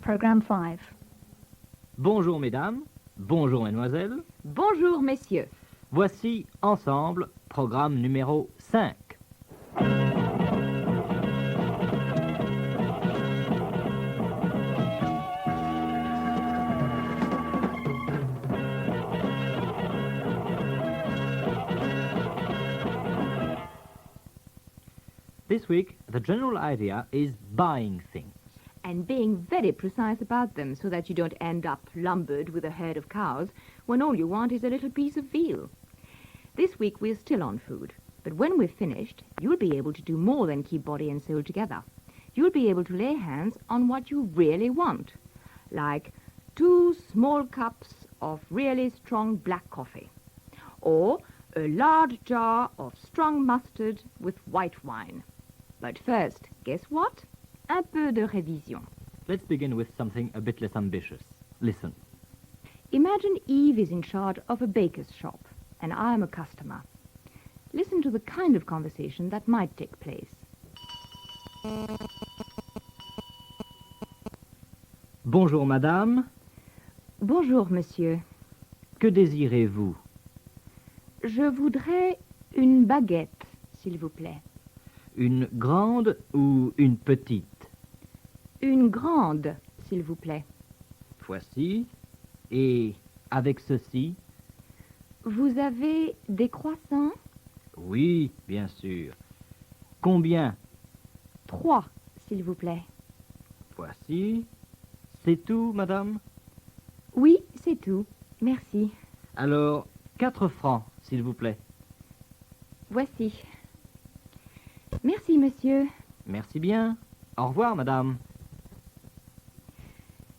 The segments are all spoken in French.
Programme 5. Bonjour mesdames, bonjour mesdemoiselles. Bonjour, messieurs. Voici Ensemble, programme numéro 5. This week, the general idea is buying things. And being very precise about them so that you don't end up lumbered with a herd of cows when all you want is a little piece of veal. This week we're still on food, but when we're finished, you'll be able to do more than keep body and soul together. You'll be able to lay hands on what you really want, like 2 small cups of really strong black coffee, or a large jar of strong mustard with white wine. But first, guess what? Un peu de révision. Let's begin with something a bit less ambitious. Listen. Imagine Eve is in charge of a baker's shop, and I'm a customer. Listen to the kind of conversation that might take place. Bonjour madame, Bonjour, monsieur. que désirez-vous? Je voudrais une baguette, s'il vous plaît. Une grande ou une petite? Une grande, s'il vous plaît. Voici. Et avec ceci? Vous avez des croissants? Oui, bien sûr. Combien? 3, s'il vous plaît. Voici. C'est tout, madame? Oui, c'est tout. Merci. Alors, 4 francs, s'il vous plaît. Voici. Merci, monsieur. Merci bien. Au revoir, madame.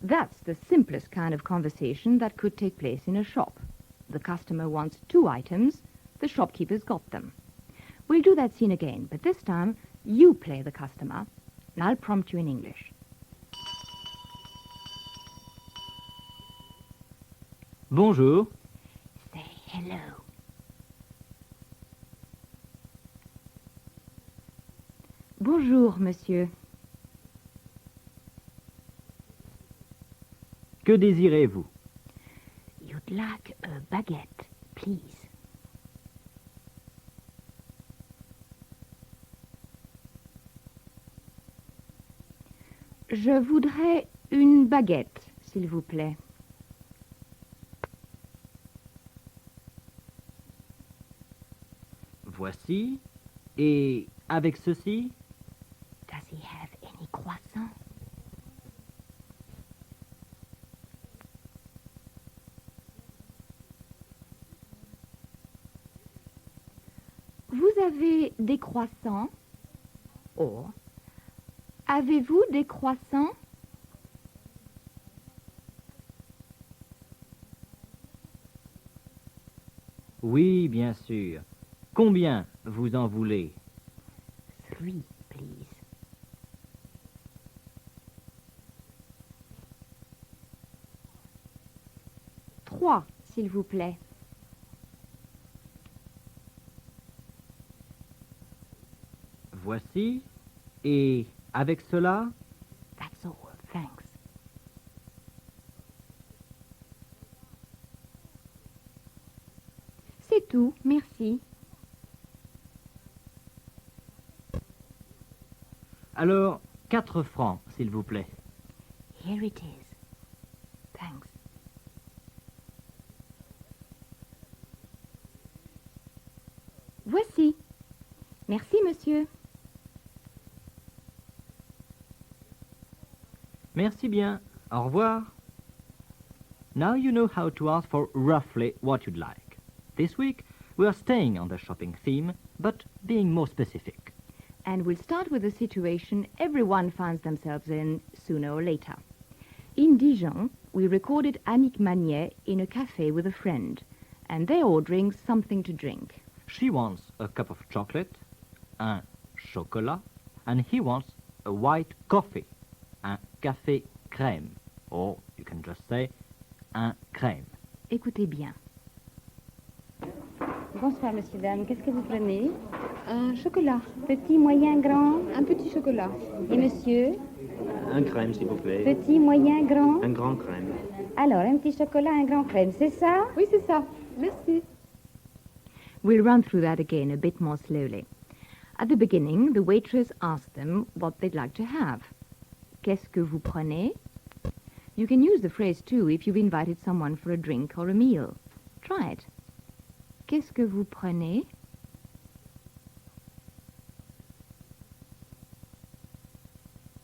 That's the simplest kind of conversation that could take place in a shop. The customer wants 2 items, the shopkeeper's got them. We'll do that scene again, but this time you play the customer, and I'll prompt you in English. Bonjour. Say hello. Bonjour, monsieur. Que désirez-vous? You'd like a baguette, please. Je voudrais une baguette, s'il vous plaît. Voici. Et avec ceci? Does he have any croissants? Vous avez des croissants? Or, avez-vous des croissants? Oui, bien sûr. Combien vous en voulez? 3, please. Trois, s'il vous plaît. Voici. Et avec cela? That's all, thanks. C'est tout, merci. Alors, 4 francs, s'il vous plaît. Here it is. Thanks. Voici. Merci, monsieur. Merci bien. Au revoir. Now you know how to ask for roughly what you'd like. This week, we are staying on the shopping theme, but being more specific. And we'll start with a situation everyone finds themselves in sooner or later. In Dijon, we recorded Annick Magnier in a cafe with a friend, and they're ordering something to drink. She wants a cup of chocolate, un chocolat, and he wants a white coffee, un café crème, or you can just say un crème. Écoutez bien. Bonsoir, monsieur, dame. Qu'est-ce que vous prenez? Un chocolat. Petit, moyen, grand? Un petit chocolat. Et monsieur? Un crème, s'il vous plaît. Petit, moyen, grand. Un grand crème. Alors, un petit chocolat, un grand crème, c'est ça? Oui, c'est ça. Merci. We'll run through that again a bit more slowly. At the beginning, the waitress asked them what they'd like to have. Qu'est-ce que vous prenez? You can use the phrase too if you've invited someone for a drink or a meal. Try it. Qu'est-ce que vous prenez?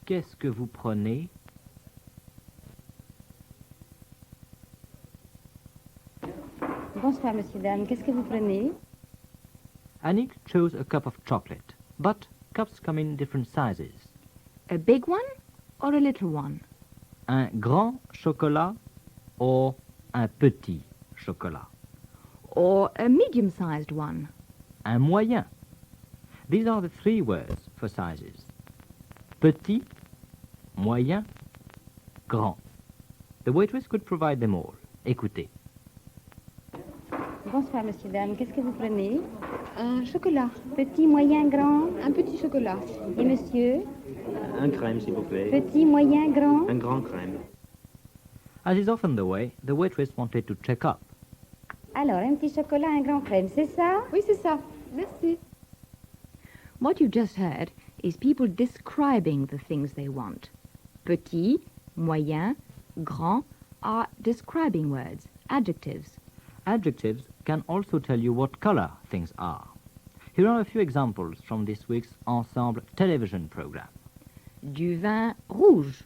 Qu'est-ce que vous prenez? Bonsoir, monsieur, dame. Qu'est-ce que vous prenez? Annick chose a cup of chocolate, but cups come in different sizes. A big one or a little one? Un grand chocolat or un petit chocolat? Or a medium-sized one? Un moyen. These are the three words for sizes. Petit, moyen, grand. The waitress could provide them all. Écoutez. Bonsoir, monsieur, dame. Qu'est-ce que vous prenez? Un chocolat. Petit, moyen, grand. Un petit chocolat. Et monsieur? Un crème, s'il vous plaît. Petit, moyen, grand. Un grand crème. As is often the way, the waitress wanted to check up. Alors, un petit chocolat, un grand crème, c'est ça? Oui, c'est ça. Merci. What you just heard is people describing the things they want. Petit, moyen, grand are describing words, adjectives. Adjectives can also tell you what color things are. Here are a few examples from this week's Ensemble television program. Du vin rouge,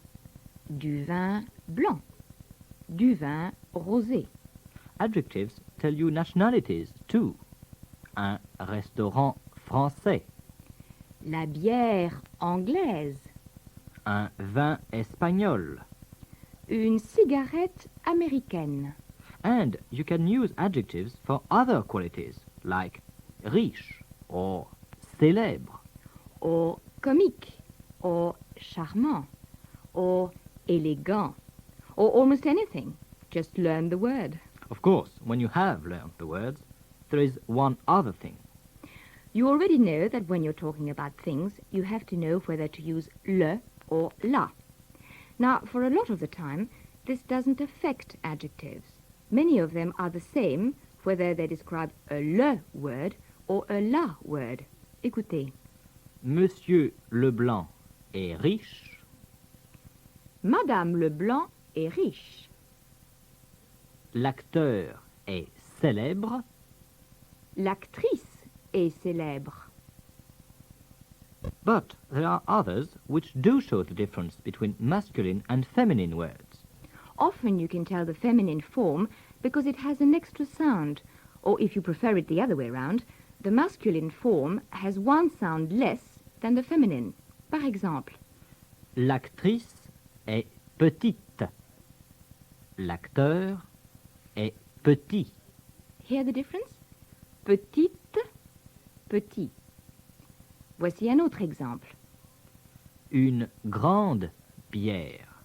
du vin blanc, du vin rosé. Adjectives tell you nationalities too. Un restaurant français, La bière anglaise, un vin espagnol. une cigarette américaine. And you can use adjectives for other qualities like riche or célèbre. Or comique, or charmant, or élégant, or almost anything. Just learn the word. Of course, when you have learned the words, there is one other thing. You already know that when you're talking about things, you have to know whether to use le or la. Now, for a lot of the time, this doesn't affect adjectives. Many of them are the same, whether they describe a le word or a la word. Écoutez. Monsieur Leblanc est riche. Madame Leblanc est riche. L'acteur est célèbre. L'actrice est célèbre. But there are others which do show the difference between masculine and feminine words. Often you can tell the feminine form because it has an extra sound, or if you prefer it the other way round, the masculine form has one sound less than the feminine. Par exemple, L'actrice est petite. L'acteur est petit. hear the difference? Petite, petit. Voici un autre exemple. Une grande bière.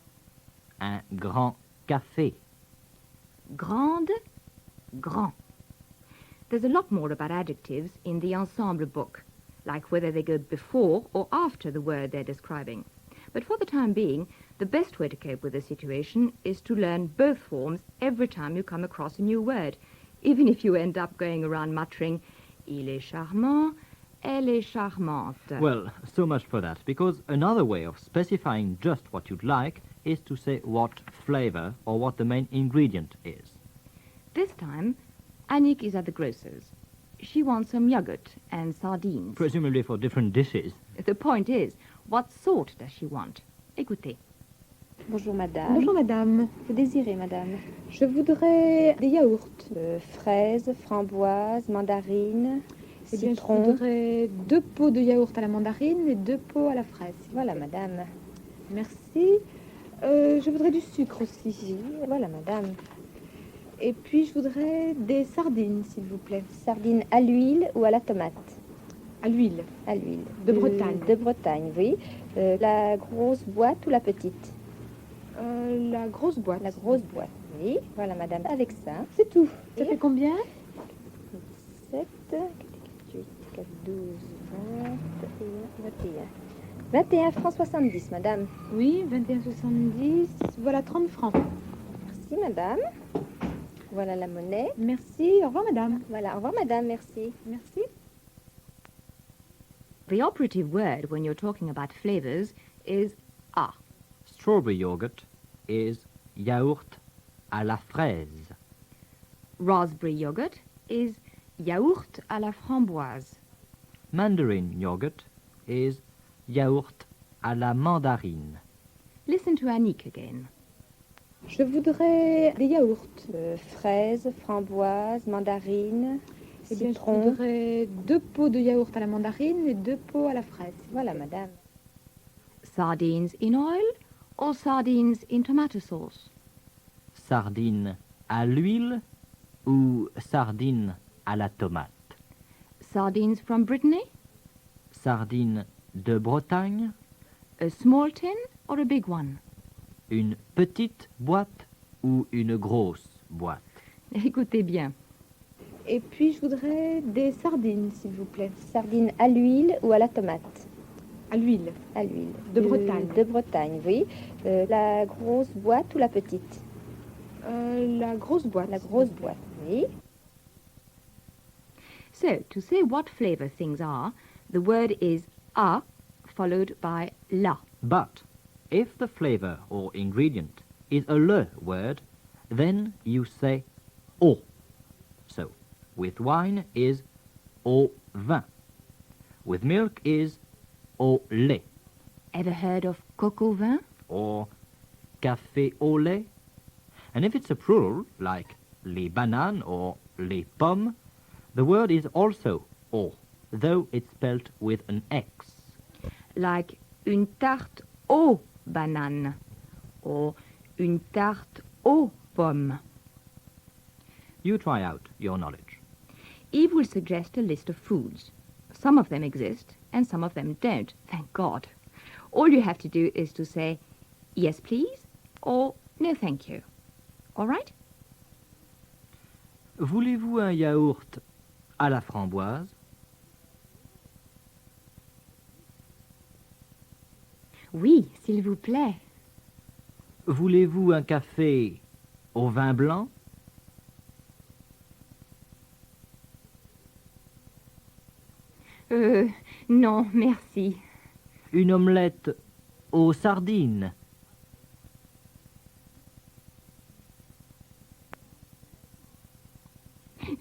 Un grand café. Grande, grand. There's a lot more about adjectives in the Ensemble book, like whether they go before or after the word they're describing. But for the time being, the best way to cope with the situation is to learn both forms every time you come across a new word, even if you end up going around muttering, il est charmant, elle est charmante. Well, so much for that, because another way of specifying just what you'd like is to say what flavor or what the main ingredient is. This time, Annick is at the grocer's. She wants some yogurt and sardines. Presumably for different dishes. The point is, what sort does she want? Écoutez. Bonjour, madame. Bonjour, madame. Que désirez, madame? Je voudrais des yaourts. Fraises, framboises, mandarines, Eh bien, je citron. voudrais 2 pots de yaourt à la mandarine et 2 pots à la fraise. Voilà, madame. Merci. Je voudrais du sucre aussi. Voilà, madame. Et puis, je voudrais des sardines, s'il vous plaît. Sardines à l'huile ou à la tomate? À l'huile. À l'huile. De Bretagne. De Bretagne, oui. La grosse boîte ou la petite? La grosse boîte. La grosse boîte, oui. Voilà, madame. Avec ça, C'est tout. Ça fait combien? 7, 8, 4, 12, 20 et 21. 21 francs 70, madame. Oui, 21,70. Voilà 30 francs. Merci, madame. Voilà la monnaie. Merci. Au revoir, madame. Voilà, au revoir, madame, merci. Merci. The operative word when you're talking about flavors is ah. Strawberry yogurt is yaourt à la fraise. Raspberry yogurt is yaourt à la framboise. Mandarin yogurt is yaourt à la mandarine. Listen to Annick again. Je voudrais des yaourts. Fraises, framboises, mandarines, Eh bien, je citron. voudrais 2 pots de yaourt à la mandarine et 2 pots à la fraise. Voilà, madame. Sardines in oil or sardines in tomato sauce? Sardines à l'huile ou sardines à la tomate. Sardines from Brittany? Sardines de Bretagne, A small tin or a big one? une petite boîte ou une grosse boîte. Écoutez bien. Et puis, je voudrais des sardines, s'il vous plaît. Sardines à l'huile ou à la tomate? À l'huile. À l'huile. De Bretagne. De Bretagne, oui. La grosse boîte ou la petite? La grosse boîte. La grosse boîte, oui. So, to say what flavor things are, the word is a followed by la. But if the flavor or ingredient is a le word, then you say au. So, with wine is au vin. With milk is au lait. Ever heard of coco vin? Or café au lait. And if it's a plural, like les bananes or les pommes, the word is also au, though it's spelt with an X. Like une tarte aux bananes or une tarte aux pommes. You try out your knowledge. Eve will suggest a list of foods. Some of them exist and some of them don't, thank God. All you have to do is to say, yes please, or no thank you. All right? Voulez-vous un yaourt à la framboise? Oui, s'il vous plaît. Voulez-vous un café au vin blanc? Non, merci. Une omelette aux sardines?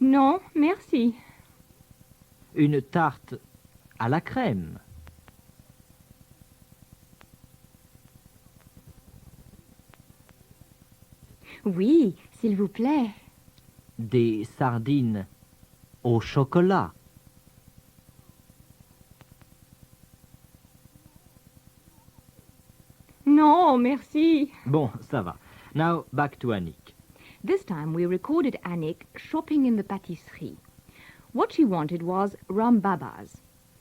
Non, merci. Une tarte à la crème? Oui, s'il vous plaît. Des sardines au chocolat? Non, merci. Bon, ça va. Now, back to Annick. This time we recorded Annick shopping in the pâtisserie. What she wanted was rum babas,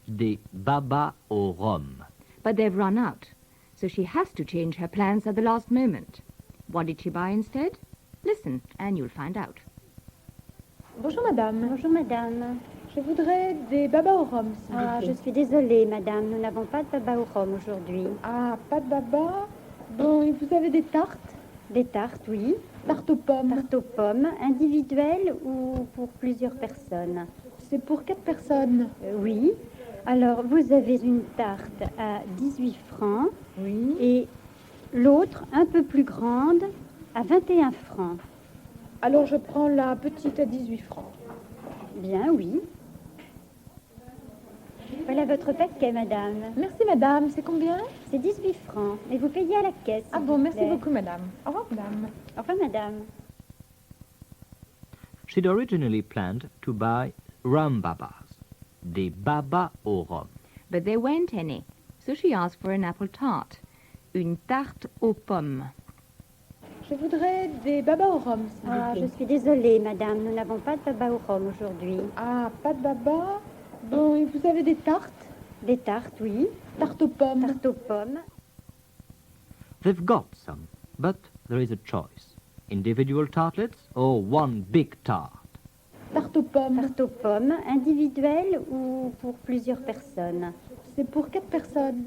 Des babas au rhum. but they've run out, so she has to change her plans at the last moment. What did she buy instead? Listen, and you'll find out. Bonjour, madame. Bonjour madame. Je voudrais des babas au rhum, s'il vous Ah, plaît. je suis désolée madame, nous n'avons pas de baba au rhum aujourd'hui. Ah, pas de baba. Bon, et vous avez des tartes? Des tartes, oui. Tartes aux pommes. Tartes aux pommes, individuelles ou pour plusieurs personnes? C'est pour 4 personnes. Oui. Alors, vous avez une tarte à 18 francs Oui. et l'autre, un peu plus grande, à 21 francs. Alors, je prends la petite à 18 francs. Bien, oui. Voilà votre paquet, madame. Merci, madame. C'est combien? C'est 18 francs. Et vous payez à la caisse. Ah s'il bon, vous merci plaît. beaucoup, madame. Au revoir, madame. Au revoir, madame. She'd originally planned to buy rum babas, des babas au rhum. But there weren't any, so she asked for an apple tart, une tarte aux pommes. Je voudrais des babas au rhum, s'il Ah, vous je plaît. suis désolée, madame, nous n'avons pas de baba au rhum aujourd'hui. Ah, pas de baba. Bon, et vous avez des tartes? Des tartes, oui. Tartes aux pommes. Tartes aux pommes. They've got some, but there is a choice. Individual tartlets or one big tart. Tartes aux pommes. Tartes aux pommes, individuelles ou pour plusieurs personnes? C'est pour 4 personnes.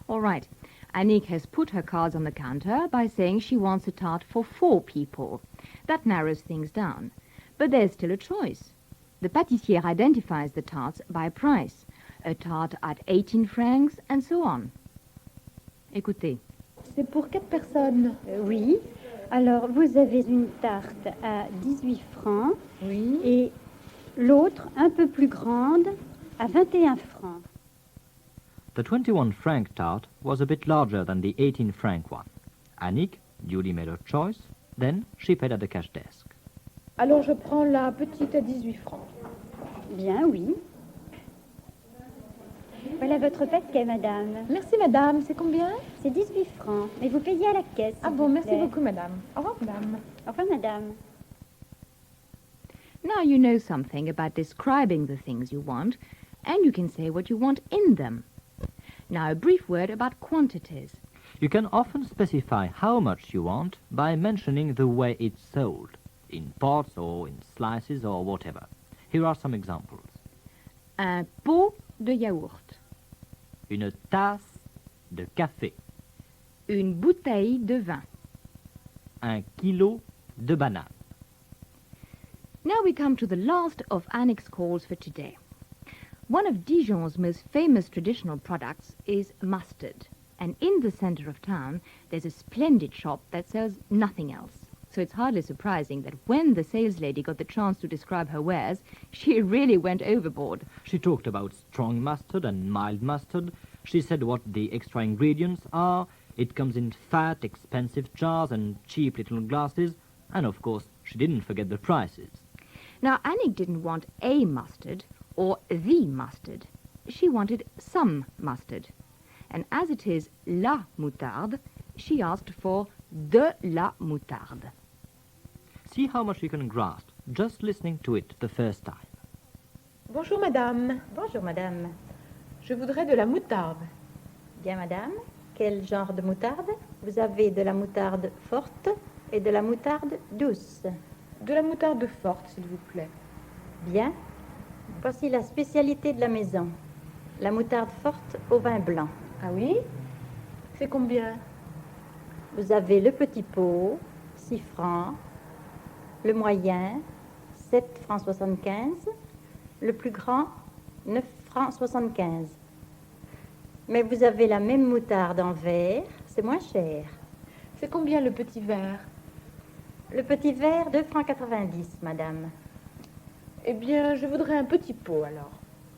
All right. Annick has put her cards on the counter by saying she wants a tart for 4 people. That narrows things down. But there's still a choice. The pâtissière identifies the tarts by price. A tart at 18 francs, and so on. Écoutez. C'est pour 4 personnes. Oui. Alors, vous avez une tarte à 18 francs Oui. et l'autre, un peu plus grande, à 21 francs. The 21-franc tart was a bit larger than the 18-franc one. Annick duly made her choice. Then she paid at the cash desk. Alors je prends la petite à 18 francs. Bien, oui. Voilà votre paquet, madame. Merci madame, c'est combien? C'est 18 francs, mais vous payez à la caisse. Ah s'il bon, vous merci plaît. beaucoup madame. Au revoir madame. Au revoir, madame. Now you know something about describing the things you want, and you can say what you want in them. Now a brief word about quantities. You can often specify how much you want by mentioning the way it's sold, in pots or in slices or whatever. Here are some examples. Un pot de yaourt. Une tasse de café. Une bouteille de vin. Un kilo de bananes. Now we come to the last of Annick's calls for today. One of Dijon's most famous traditional products is mustard. And in the center of town, there's a splendid shop that sells nothing else. So it's hardly surprising that when the saleslady got the chance to describe her wares, she really went overboard. She talked about strong mustard and mild mustard. She said what the extra ingredients are. It comes in fat, expensive jars and cheap little glasses. And of course, she didn't forget the prices. Now, Annick didn't want a mustard or the mustard. She wanted some mustard. And as it is la moutarde, she asked for de la moutarde. See how much you can grasp just listening to it the first time. Bonjour madame. Bonjour, madame. Je voudrais de la moutarde. Bien, madame. Quel genre de moutarde? Vous avez de la moutarde forte et de la moutarde douce. De la moutarde forte, s'il vous plaît. Bien. Voici la spécialité de la maison. La moutarde forte au vin blanc. Ah oui? C'est combien? Vous avez le petit pot, 6 francs. Le moyen, 7 francs 75. Le plus grand, 9 francs 75. Mais vous avez la même moutarde en verre, c'est moins cher. C'est combien le petit verre? Le petit verre, 2 francs 90, madame. Eh bien, je voudrais un petit pot alors.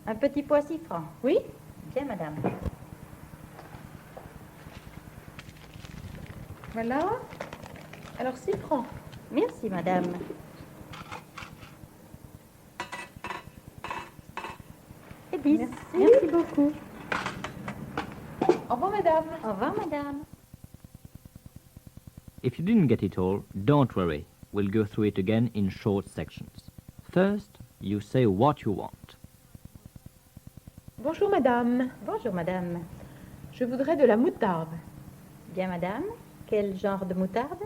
Un petit pot à 6 francs. Oui? Bien, madame. Voilà. Alors 6 francs. Merci, madame. Et bis. Merci. beaucoup. Au revoir madame. Au revoir, madame. If you didn't get it all, don't worry. We'll go through it again in short sections. First, you say what you want. Bonjour madame. Bonjour, madame. Je voudrais de la moutarde. Bien, madame. Quel genre de moutarde?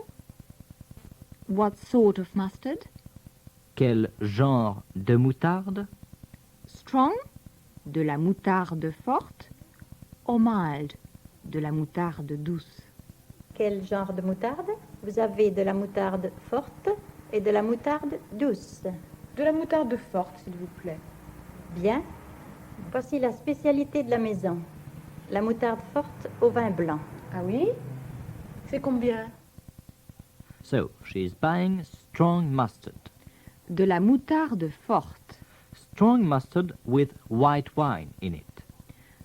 What sort of mustard? Quel genre de moutarde? Strong? De la moutarde forte? Or mild? De la moutarde douce? Quel genre de moutarde? Vous avez de la moutarde forte et de la moutarde douce. De la moutarde forte, s'il vous plaît. Bien. Voici la spécialité de la maison. La moutarde forte au vin blanc. Ah oui? C'est combien? So, she's buying strong mustard. De la moutarde forte. Strong mustard with white wine in it.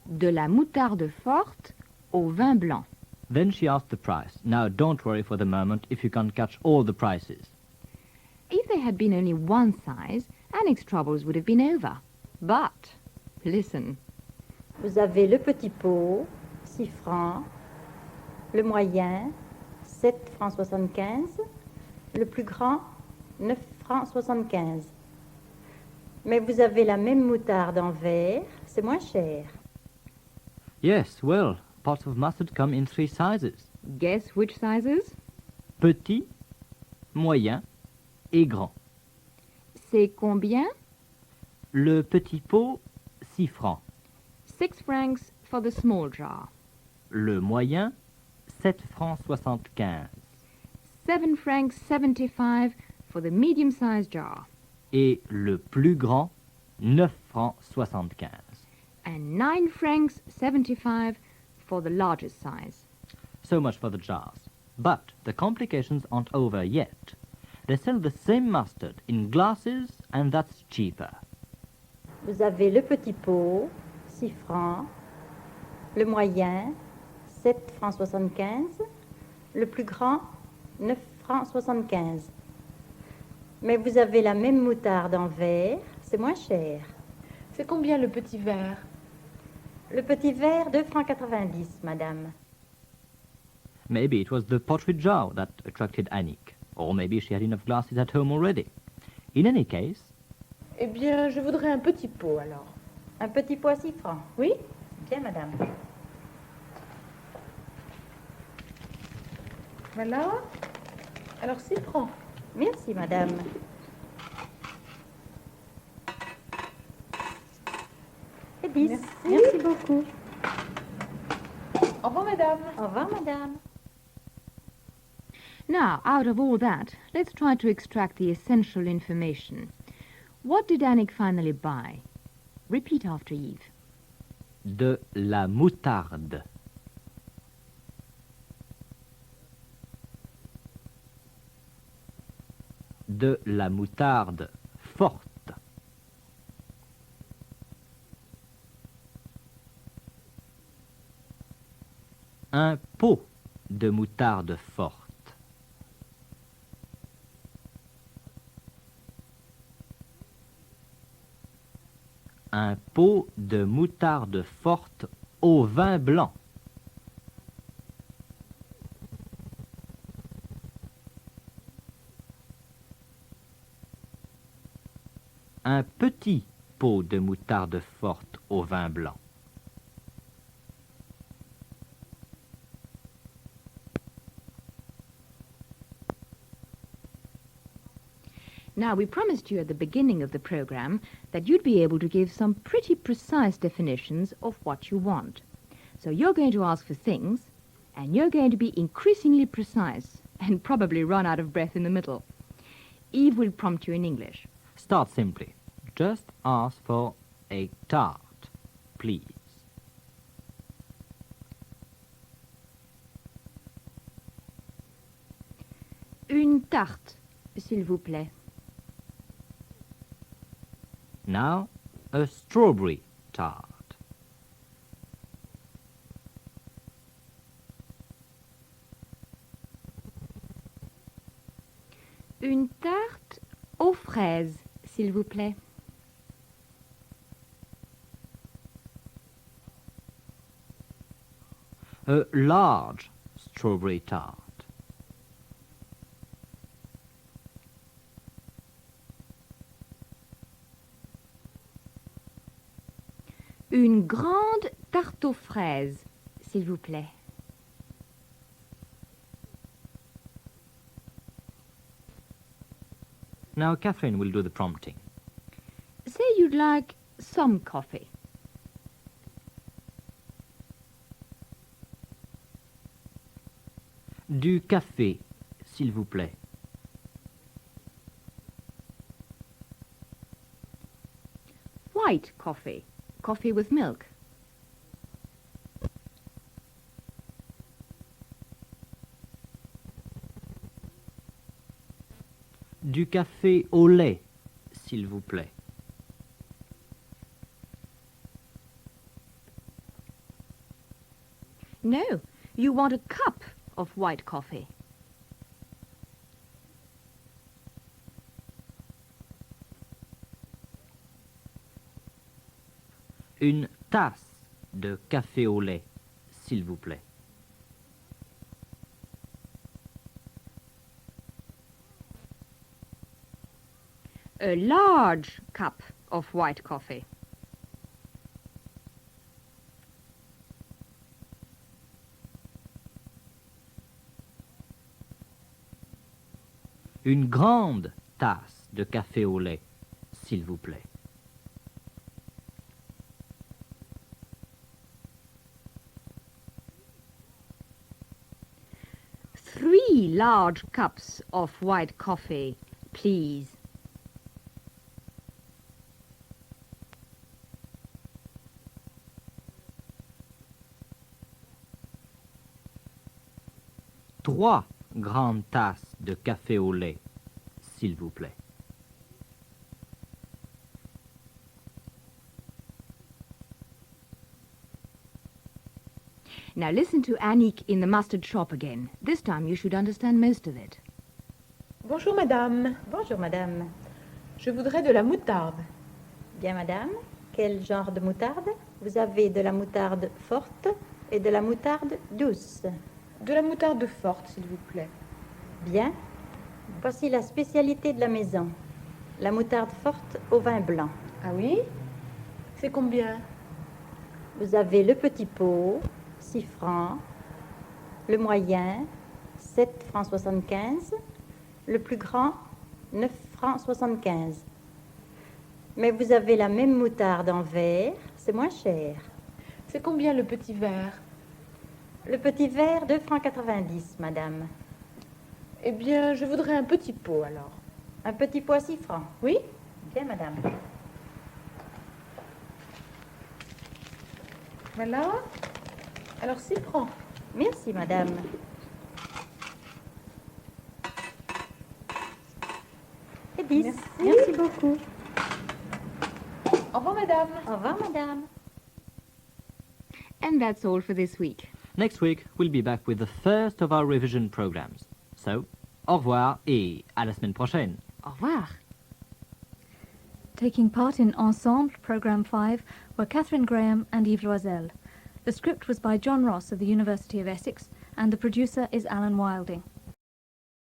De la moutarde forte au vin blanc. Then she asked the price. Now, don't worry for the moment if you can't catch all the prices. If there had been only one size, Annick's troubles would have been over. But, listen. Vous avez le petit pot, 6 francs. Le moyen, 7 francs 75. Le plus grand, 9 francs 75. Mais vous avez la même moutarde en verre, c'est moins cher. Yes, well, pots of mustard come in 3 sizes. Guess which sizes? Petit, moyen et grand. C'est combien? Le petit pot, 6 francs. 6 francs for the small jar. Le moyen, 7 francs 75. 7 francs 75 for the medium-sized jar. Et le plus grand, 9 francs 75. And 9 francs 75 for the largest size. So much for the jars. But the complications aren't over yet. They sell the same mustard in glasses, and that's cheaper. Vous avez le petit pot, 6 francs. Le moyen, 7 francs 75. Le plus grand, 9 francs 75. Mais vous avez la même moutarde en verre, c'est moins cher. C'est combien le petit verre? Le petit verre, 2 francs 90, madame. Maybe it was the pottery jar that attracted Annick, or maybe she had enough glasses at home already. In any case, Eh bien, je voudrais un petit pot, alors. Un petit pot à 6 francs. Oui? Bien, madame. Voilà. Alors, 6 francs. Merci, madame. Et 10. Merci. Merci beaucoup. Au revoir, madame. Au revoir, madame. Now, out of all that, let's try to extract the essential information. What did Annick finally buy? Repeat after Yves. de la moutarde. De la moutarde forte. Un pot de moutarde forte. Un pot de moutarde forte au vin blanc. Un petit pot de moutarde forte au vin blanc. Now, we promised you at the beginning of the program that you'd be able to give some pretty precise definitions of what you want. So you're going to ask for things, and you're going to be increasingly precise and probably run out of breath in the middle. Eve will prompt you in English. Start simply. Just ask for a tart, please. Une tarte, s'il vous plaît. Now, a strawberry tart. Une tarte aux fraises, s'il vous plaît. A large strawberry tart. Une grande tarte aux fraises, s'il vous plaît. Now Catherine will do the prompting. Say you'd like some coffee. Du café, s'il vous plaît. White coffee. Coffee with milk. Du café au lait, s'il vous plaît. No, you want a cup of white coffee. Une tasse de café au lait, s'il vous plaît. A large cup of white coffee. Une grande tasse de café au lait, s'il vous plaît. 3 large cups of white coffee, please. Trois grandes tasses de café au lait, s'il vous plaît. Now listen to Annick in the mustard shop again. This time you should understand most of it. Bonjour madame, Bonjour, madame. je voudrais de la moutarde. Bien, madame. Quel genre de moutarde? Vous avez de la moutarde forte et de la moutarde douce. De la moutarde forte, s'il vous plaît. Bien. Voici la spécialité de la maison. La moutarde forte au vin blanc. Ah oui? C'est combien? Vous avez le petit pot, 6 francs. Le moyen, 7 francs 75. Le plus grand, 9 francs 75. Mais vous avez la même moutarde en verre, c'est moins cher. C'est combien le petit verre? Le petit verre, 2 francs 90, madame. Eh bien, je voudrais un petit pot alors. Un petit pot à 6 francs. Oui? Bien, madame. Voilà. Alors 6 francs. Merci, madame. Et 10. Merci beaucoup. Au revoir madame. Au revoir, madame. And that's all for this week. Next week, we'll be back with the first of our revision programs. So, au revoir et à la semaine prochaine. Au revoir. Taking part in Ensemble, Programme 5, were Catherine Graham and Yves Loisel. The script was by John Ross of the University of Essex, and the producer is Alan Wilding.